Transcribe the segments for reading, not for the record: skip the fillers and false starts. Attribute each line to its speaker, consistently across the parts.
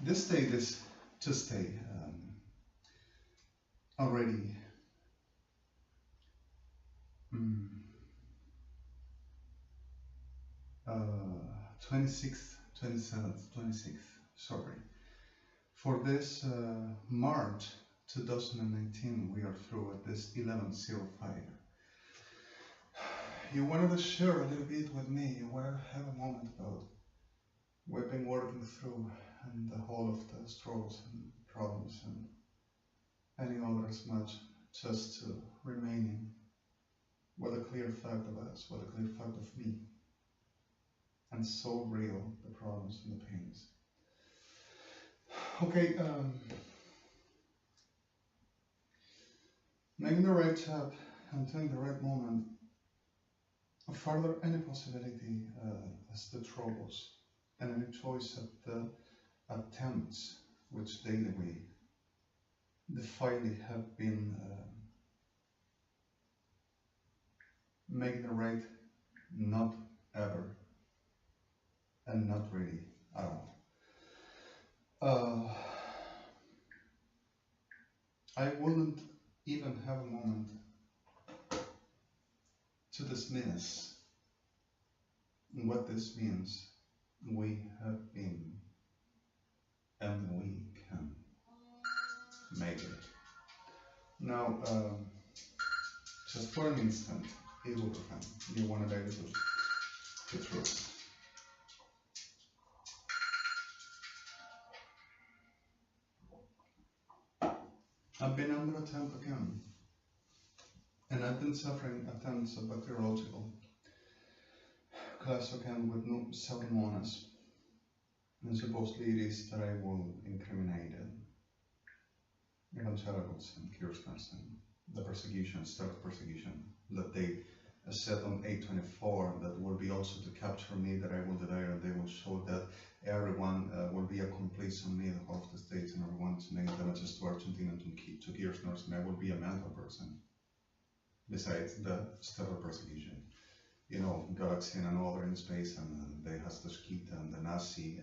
Speaker 1: This state is to stay already 26th, 27th, 26th, sorry. For this March 2019, we are through at this 11:05. You wanted to share a little bit with me, you want to have a moment about what we've been working through and the whole of the struggles and problems and any others much, just to remaining with a clear fact of us, with a clear fact of me, and so real, the problems and the pains. Okay, making the right step and taking the right moment. Further, any possibility as the troubles and any choice at the attempts which daily we defiantly have been making the right not ever and not really at all. I wouldn't even have a moment to dismiss what this means. We have been and we can make it. Now, just for an instant, ibuprofen. You want to be able to truth. I've been under attack again, and I've been suffering attempts of bacteriological class again with no pseudomonas, and supposedly it is that I will incriminate evangelicals and Kirstners and the persecution, start persecution that they set on 824, that will be also to capture me, that I will deny, and they will show that everyone will be a complice on me, the whole of the states, and everyone to make damages to Argentina and to Kirchners, and I will be a mental person. Besides the stellar persecution, you know, Galaxy and other in space, and they has the Skit and the Nazi,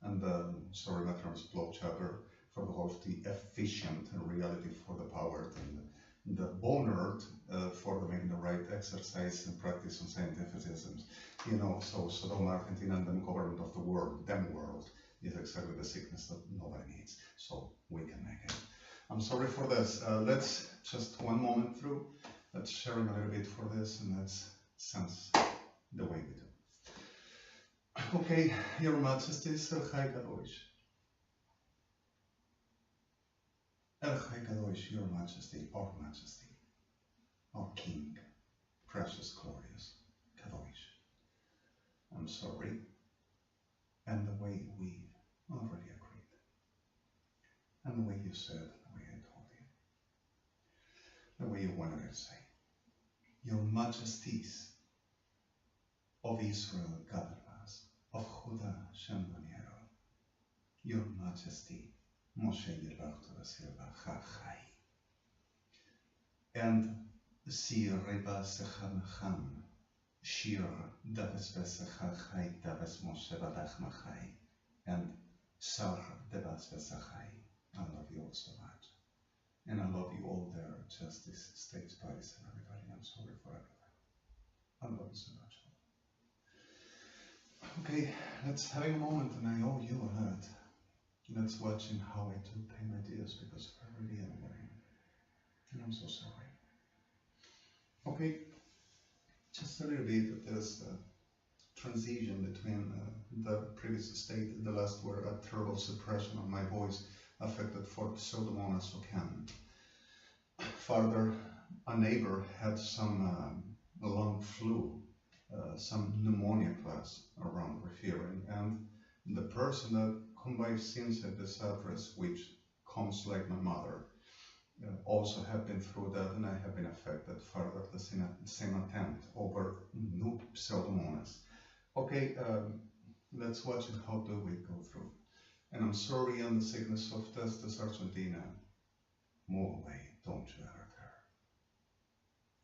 Speaker 1: and the sorry, Matrons blow chapter for the whole of the efficient reality for the power, and the boner for the making the right exercise and practice on scientificism. You know, so Sodom, Argentina, and the government of the world, them world, is exactly the sickness that nobody needs. So we can make it. I'm sorry for this. Let's just one moment through. Let's share a little bit for this, and let's sense the way we do. Okay, Your Majesties, Elishel Kadosh. Elishel Kadosh, Your Majesty, our Majesty, our King, precious, glorious, Kadosh. I'm sorry, and the way we already agreed, and the way you said, the way I told you, the way you wanted to say. Your Majesties of Israel, Gatheras, of Judah, Shembaniero, Your Majesty, Moshe Yerachto Silva, JHA'I, and Sir Reba Sechamacham, Shir Davis Vesachai, Davis Moshe Vadachmachai, and Sar Devas Vesachai. I love you all so much. And I love you all there, Justice, States, Bodies, and everybody. I'm sorry for everything. I love you so much. Okay, let's have a moment, and I owe you a lot. Let's watch in how I do pay my dues, because of every day I'm getting. And I'm so sorry. Okay, just a little bit of this transition between the previous state, the last where a terrible suppression of my voice affected for Pseudomonas ocan. Further, a neighbor had some lung flu, some pneumonia class around referring, and the person that combined since at this address, which comes like my mother, also have been through that, and I have been affected further the same attempt over new Pseudomonas. Okay, let's watch it, how do we go through. And I'm sorry on the sickness of Testes Argentina. Move away, don't you ever dare.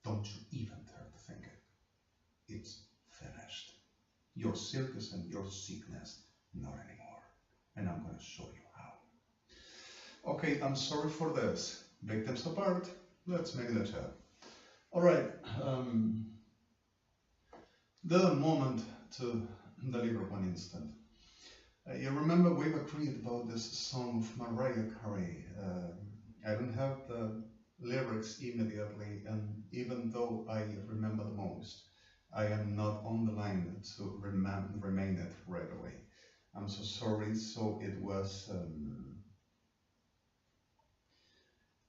Speaker 1: Don't you even dare to think it. It's finished. Your circus and your sickness, not anymore. and I'm going to show you how. Okay, I'm sorry for this. Victims apart, let's make the chat. All right, the moment to deliver one instant. You remember we've agreed about this song of Mariah Carey. I don't have the lyrics immediately, and even though I remember the most, I am not on the line to remain it right away. I'm so sorry. So it was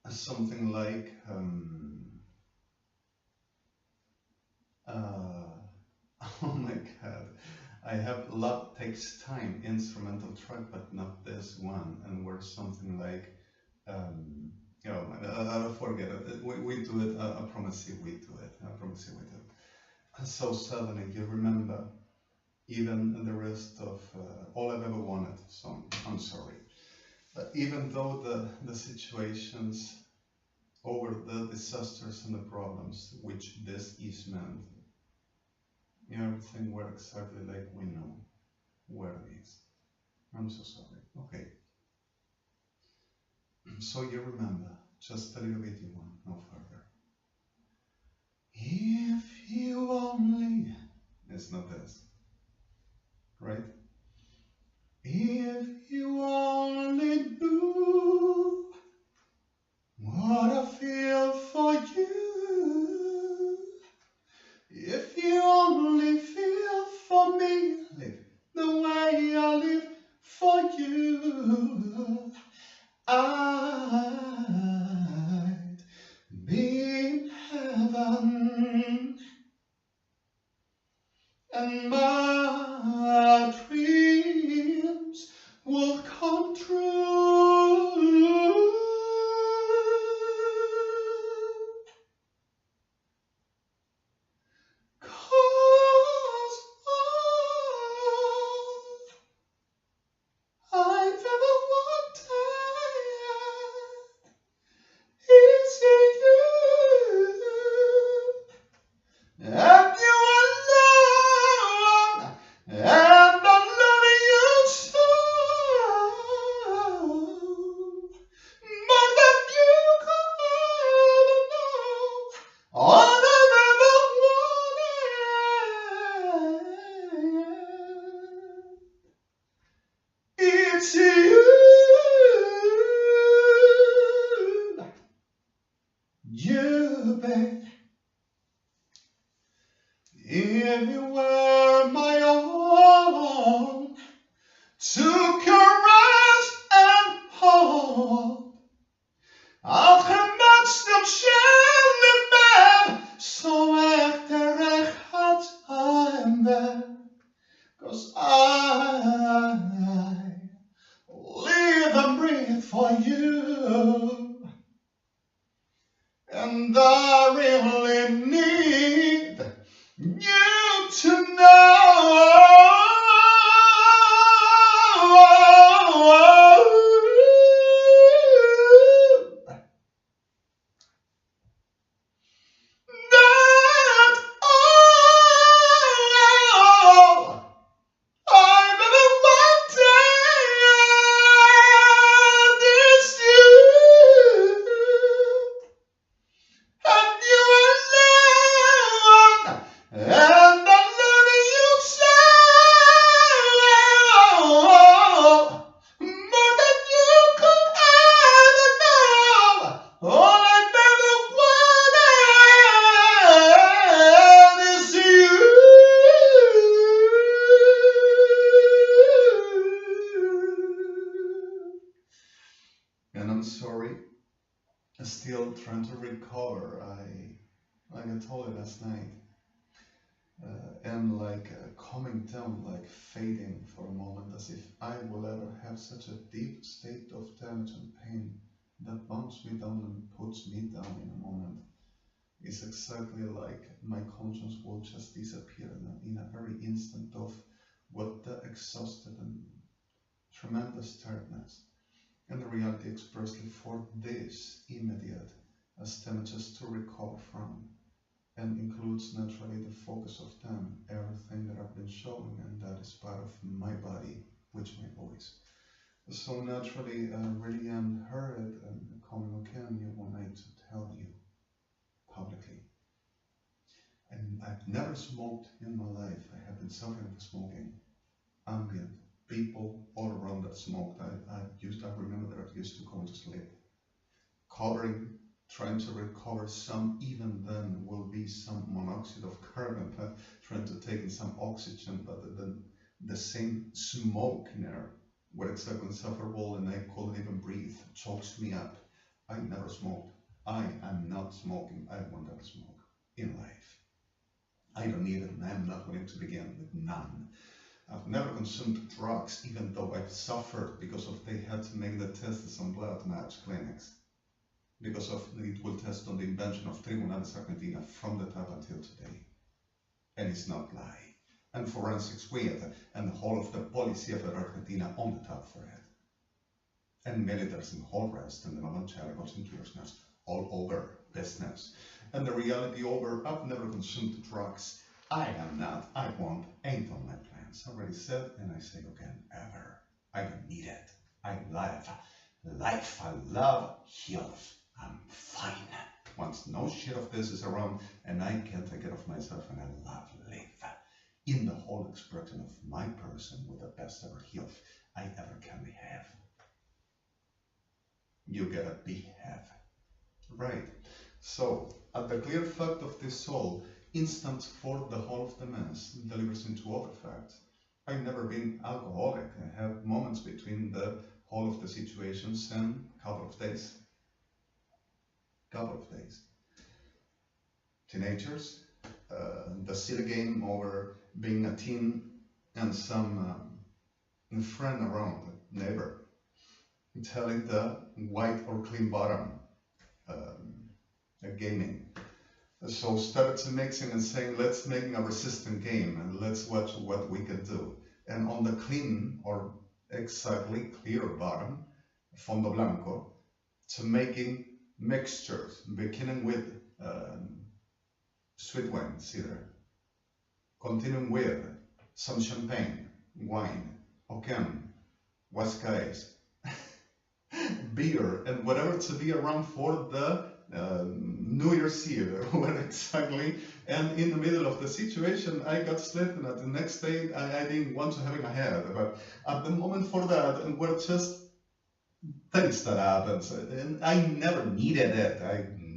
Speaker 1: something like oh my god, I have Love Takes Time instrumental track, but not this one, and we're something like oh my, I'll forget it. We do it. I promise you we do it. I promise you we do it. So suddenly you remember even the rest of All I've Ever Wanted song. I'm sorry. But even though the situations over the disasters and the problems which this is meant, everything works exactly like we know where it is. I'm so sorry. Okay. So you remember, just a little bit you want, no further. If you only, it's not this, right? If you only knew what I feel for you, if you only feel for me, live the way I live for you, I'd be in heaven, and my dreams will come true. 'Cause all I've ever wanted is you, and you alone, and I'm loving you so, more than you could ever know. All I've ever wanted, it's you. You, babe, if you were my own, to caress and hold, I'll gemast op schelle bed, zo echt er gaat aan bed. 'Cause I live and breathe for you, and I really need you to know that all I've ever wanted is you, and you alone, and I'm loving you so, more than you could ever know. All I've ever wanted is you. And I'm sorry, I'm still trying to recover. Like I told you last night, am like calming down, like fading for a moment, as if I will ever have such a deep state of damage and pain that bumps me down and puts me down in a moment. It's exactly like my conscience will just disappear in a very instant of what the exhausted and tremendous tiredness, and the reality expressly for this immediate as damages to recover from, and includes naturally the focus of them, everything that I've been showing, and that is part of my body, which my voice. So naturally, really heard and coming again, you want me to tell you publicly. And I've never smoked in my life. I have been suffering from smoking. Ambient people all around that smoked. I remember that I used to go to sleep, covering, trying to recover some. Even then, will be some monoxide of carbon, trying to take in some oxygen, but then the same smoke in there, where it's like insufferable, and I couldn't even breathe. Chokes me up. I never smoked. I am not smoking. I won't ever smoke in life. I don't need it, and I'm not willing to begin with none. I've never consumed drugs, even though I've suffered because of they had to make the tests on blood match clinics. Because of it will test on the invention of Tribunales Argentina from the top until today. And it's not lie. And forensics with, and the whole of the Policía of Argentina on the top for it. And militaries and whole rest, and the evangelicals and Kirchners all over business. And the reality over, I've never consumed drugs. I am not, I won't, ain't on my plans. Already said, and I say again, ever. I don't need it. I love life, I love health. I'm fine. Once no shit of this is around, and I can't take care of myself, and I love life. In the whole expression of my person with the best ever health I ever can have. You gotta behave. Right. So, at the clear fact of this soul, instant for the whole of the mass delivers into other facts. I've never been alcoholic. I have moments between the whole of the situations and couple of days. Teenagers, the silly game over being a teen and some friend around, neighbor, telling the white or clean bottom gaming. So started to mixing and saying, let's make a resistant game and let's watch what we can do. And on the clean or exactly clear bottom, fondo blanco, to making mixtures, beginning with sweet wine, cider, continuing with some champagne, wine, oken, huascais, beer, and whatever to be around for the New Year's Eve, when exactly. And in the middle of the situation, I got slept, and at the next day, I didn't want to have in my head. But at the moment for that, and were just things that happens, and I never needed it.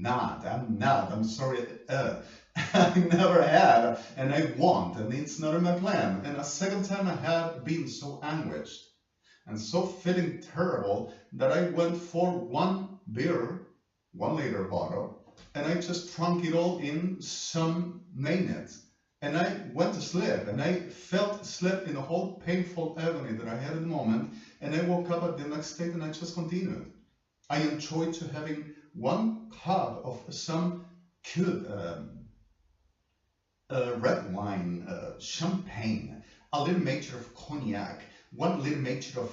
Speaker 1: I'm sorry. I never had, and I won't, and it's not in my plan. And a second time I had been so anguished and so feeling terrible that I went for one beer, 1 liter bottle, and I just drank it all in some minutes. And I went to sleep, and I felt sleep in a whole painful agony that I had at the moment, and I woke up at the next day and I just continued. I enjoyed to having 1 cup of some good red wine, champagne, a little mixture of cognac, 1 little mixture of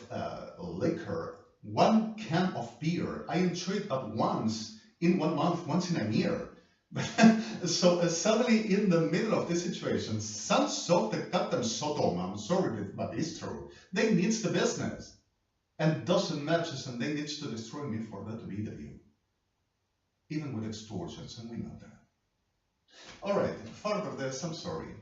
Speaker 1: liquor, 1 can of beer. I enjoyed that once in 1 month, once in a year. So suddenly in the middle of this situation, some sort the goddamn Sodom, I'm sorry, but it's true. They needs the business and doesn't matches, and they needs to destroy me for that to be the view. Even with extortions, and we know that. All right, further this, I'm sorry.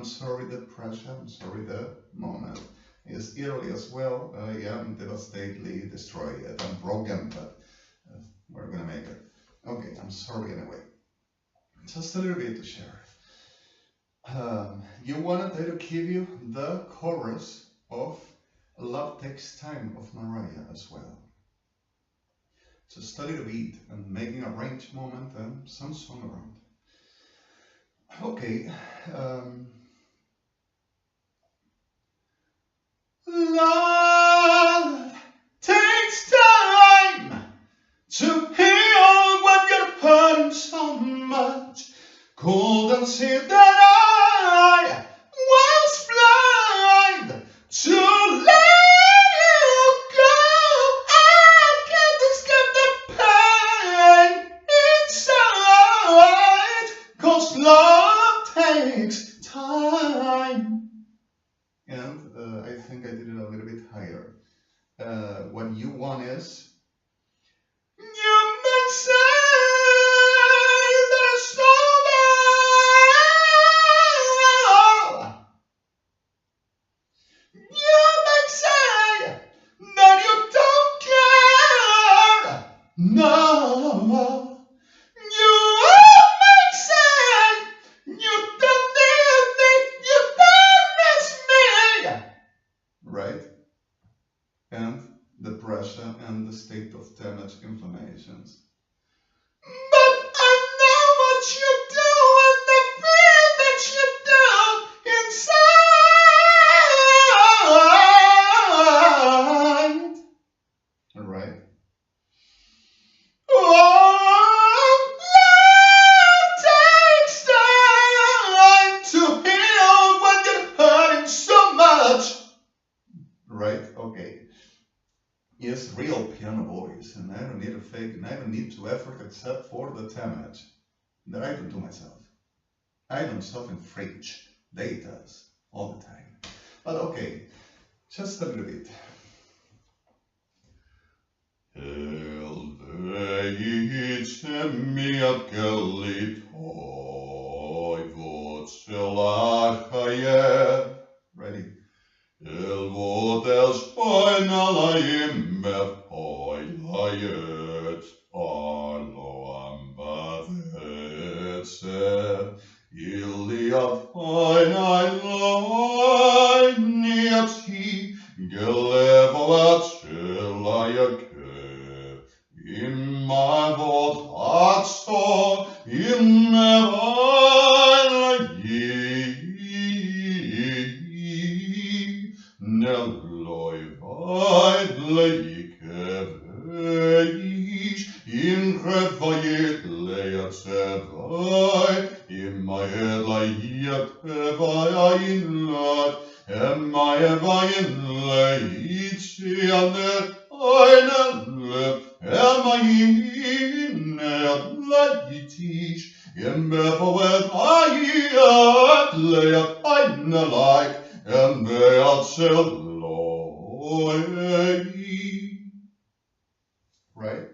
Speaker 1: I'm sorry the pressure, I'm sorry the moment is eerily as well. I am devastatedly destroyed. I'm broken, but we're gonna make it. Okay, I'm sorry anyway. Just a little bit to share. You wanted I to give you the chorus of Love Takes Time of Mariah as well. Just a little bit and making a range moment and some song around. Okay. Love takes time to heal when you're hurting so much. Couldn't see that I was blind to let you go. I can't escape the pain inside, 'cause love takes time. And I think I did it a little bit higher. What you want is, you may say there's no love. You may say that you don't care. No. You may say you don't need me. You don't miss me. Right? And the pressure and the state of damage inflammations. But I know what you do and the feel that you do inside. Right? Oh, love takes time to heal when you're hurting so much. Right? Okay. Yes, real piano voice, and I don't need to fake, and I don't need to effort except for the damage that I don't do myself. I don't self-infringe data all the time. But okay, just a little bit. Ready? Right?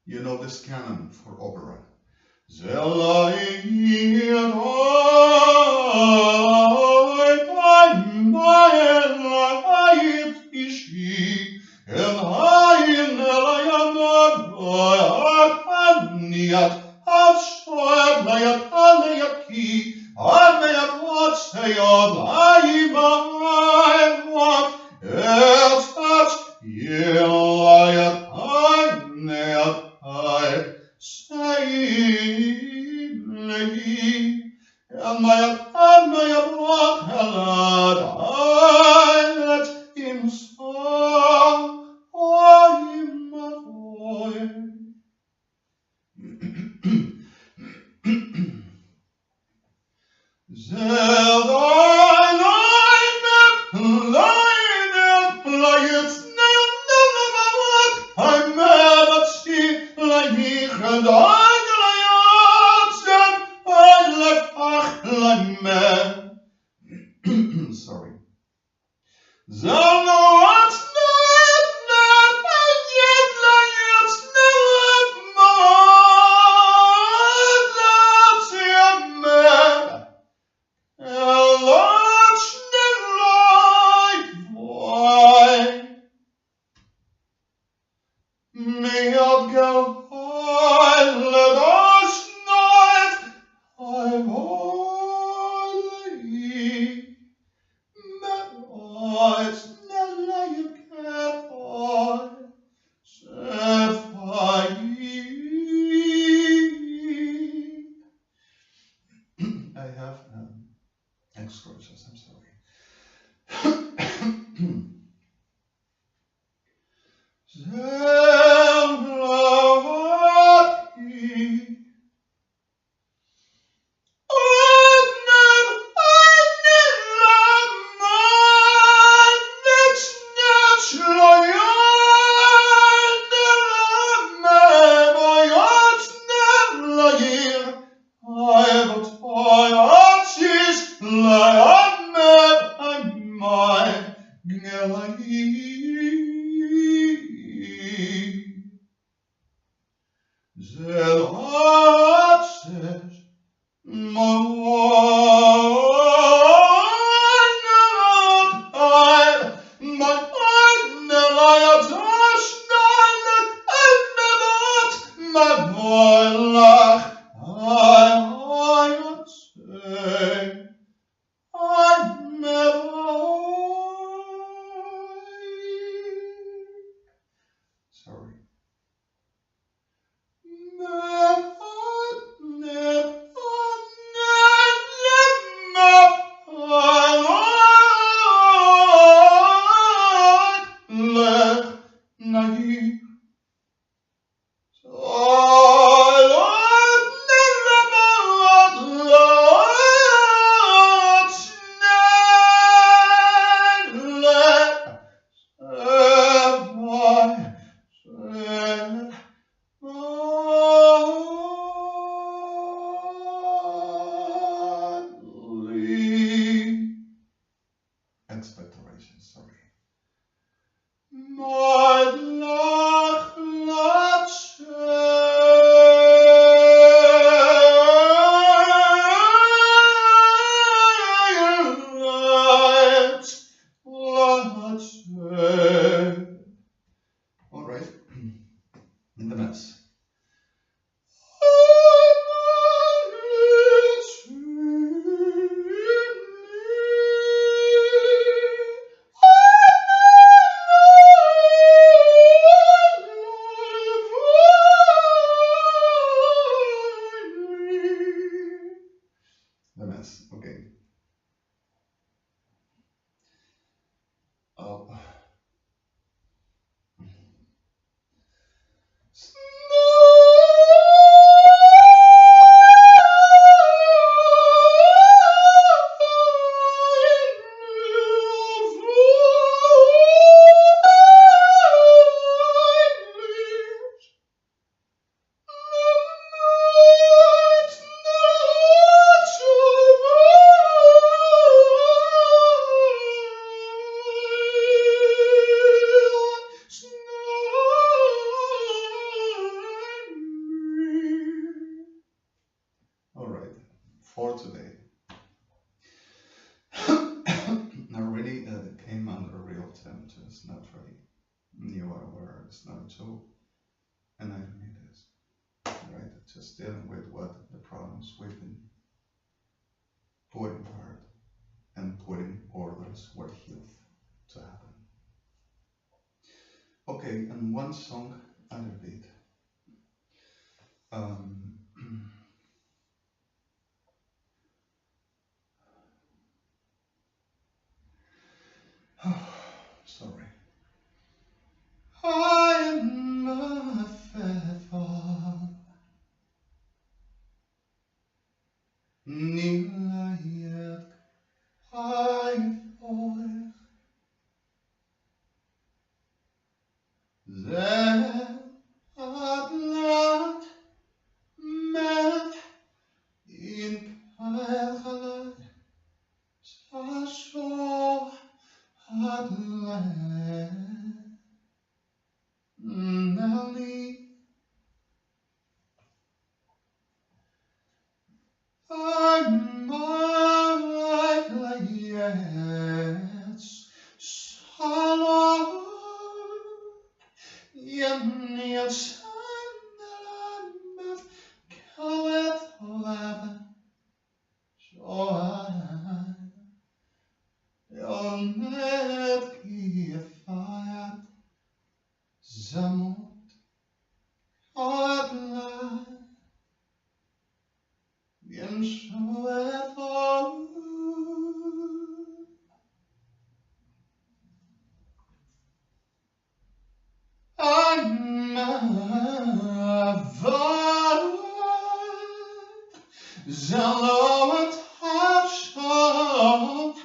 Speaker 1: You know this canon for opera. Sorry. I have excursions, I'm sorry. Sorry. Expectoration, sorry. All right, in the mess. The mess, okay. Oh. For today. I really came under real temperatures, not really new where it's not so, and I don't need this. Right? Just dealing with what the problems we've been putting forward and putting orders what health to happen. Okay, and one song other beat. Sorry. I'm a faithful Elieh, I for then at last met in Kach gefeiert, Samut, Ortlein, in Schuhe I'm a Zalot Hashon.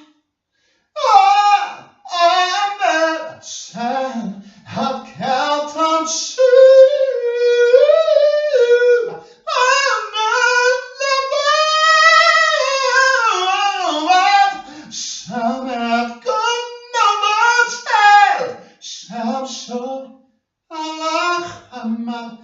Speaker 1: I'm a son of Kelton Sue. I'm a son of God, some so. Allah Hamad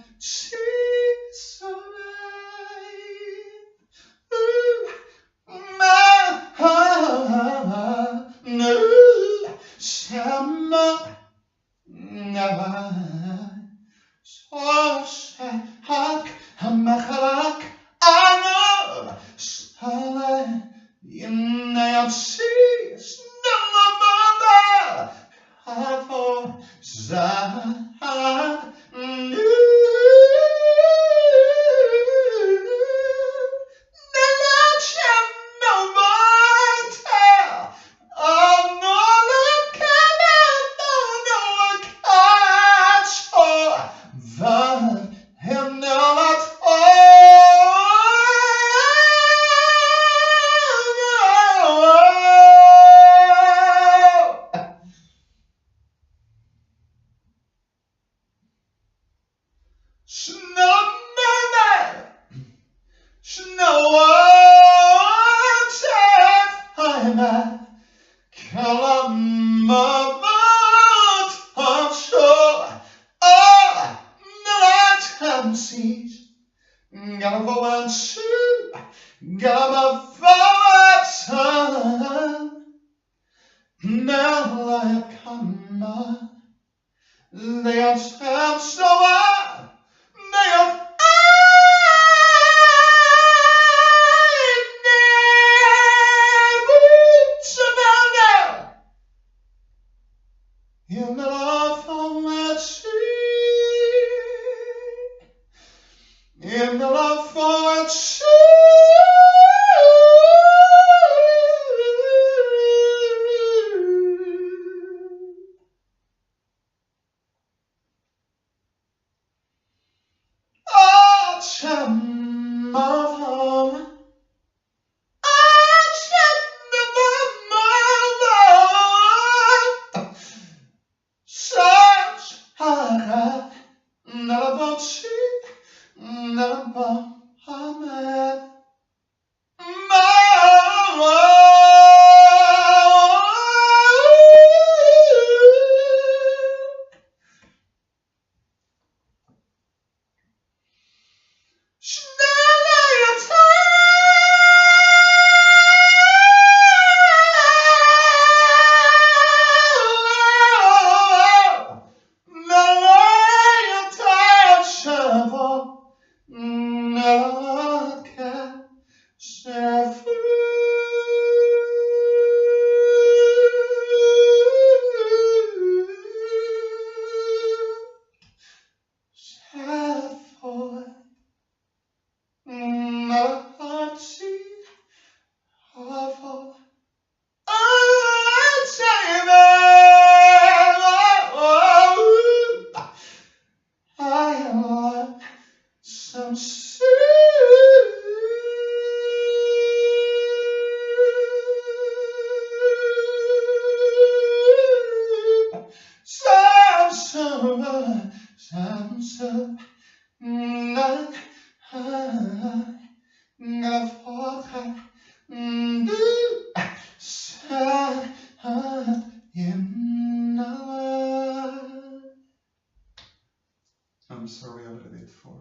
Speaker 1: I'm sorry a little bit for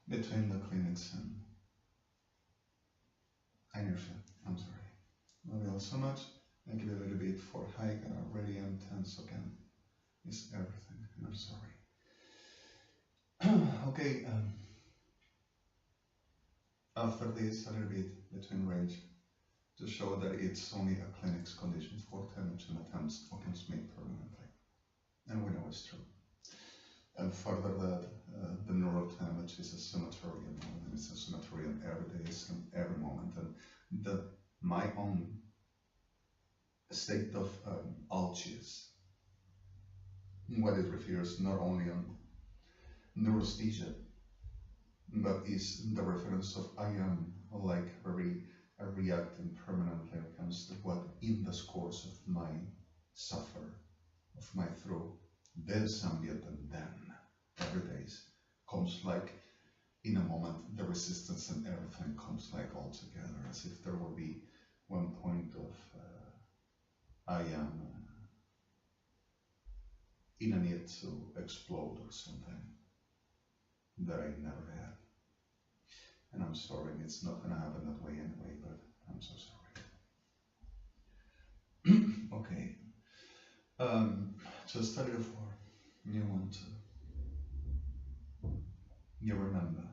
Speaker 1: between the clinics and Elishel. I'm sorry. Love you all so much. Thank you a little bit for hike. I already am tense again. It's everything, and I'm sorry. Okay, after this, a little bit between rage to show that it's only a clinic's condition for damage and attempts against me permanently. And we know it's true. And further that the neural damage is a symmetry, and it's a symmetry in every day and every moment, and that my own state of Alrjandro, what it refers not only on neurosthesia, but is the reference of I am like reacting permanently against what in the course of my suffer, of my through this ambient, and then every day comes like in a moment the resistance and everything comes like all together, as if there will be one point of I am in a need to explode or something that I never had. And I'm sorry, it's not gonna happen that way anyway, but I'm so sorry. Okay. Just a little for you want to, you remember.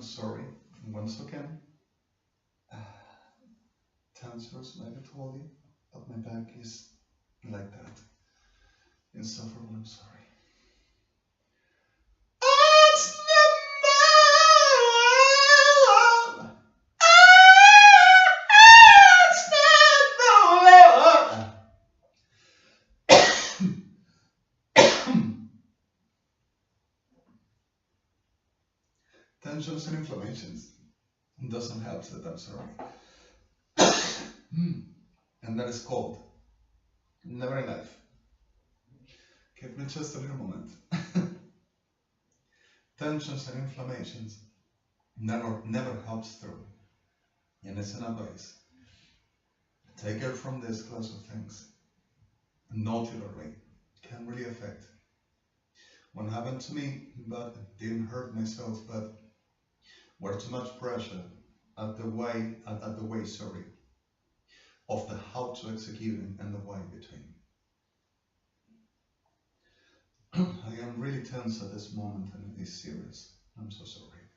Speaker 1: I'm sorry. Once again, tensors, like I told you, but my back is like that. Insufferable, I'm sorry. Tensions and inflammations doesn't help that, I'm sorry. And that is called never in life. Give me just a little moment. Tensions and inflammations never helps through. And it's an advice. Take care from this class of things. Nodularly can really affect. What happened to me, but didn't hurt myself, but were too much pressure at the way, of the how to executing and the why between. I am really tense at this moment and it is serious. I'm so sorry.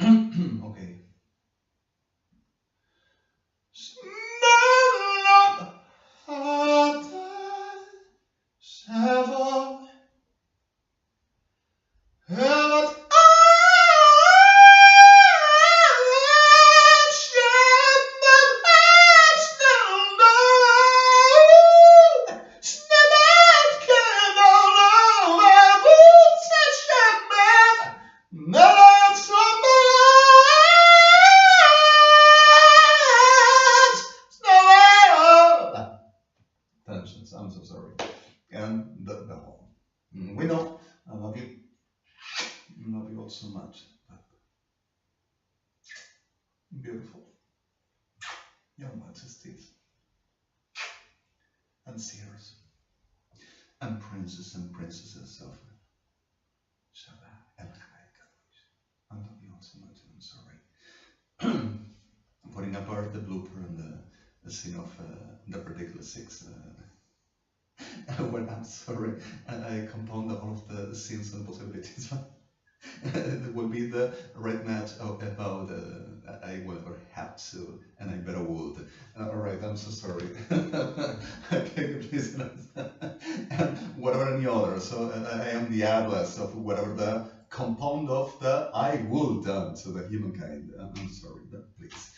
Speaker 1: Okay. I'm so sorry. And the whole. We know, I love you. I love you all so much. Beautiful. Your Majesties. And seers. And princes and princesses of JHA'I. I love you all so much. I'm sorry. Putting apart the blooper and the scene of the particular 6. When I'm sorry, I compound all of the scenes and possibilities. It will be the right match about I will never have to, and I better would. Alright, I'm so sorry. Okay, please. And whatever any other, so I am the atlas of whatever the compound of the I would done to the humankind. I'm sorry, but please.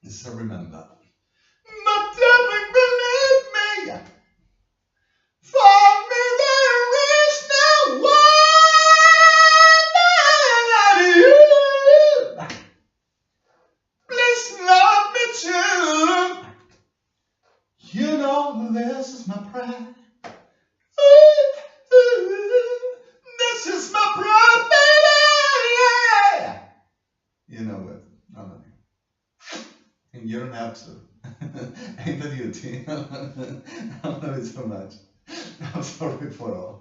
Speaker 1: So remember. But don't believe me! For me there is no one like you. Please love me too. You know this is my prayer. This is my prayer, baby. You know it. I love you. And you don't have to. Ain't that beauty? I love it so much. I'm sorry for all.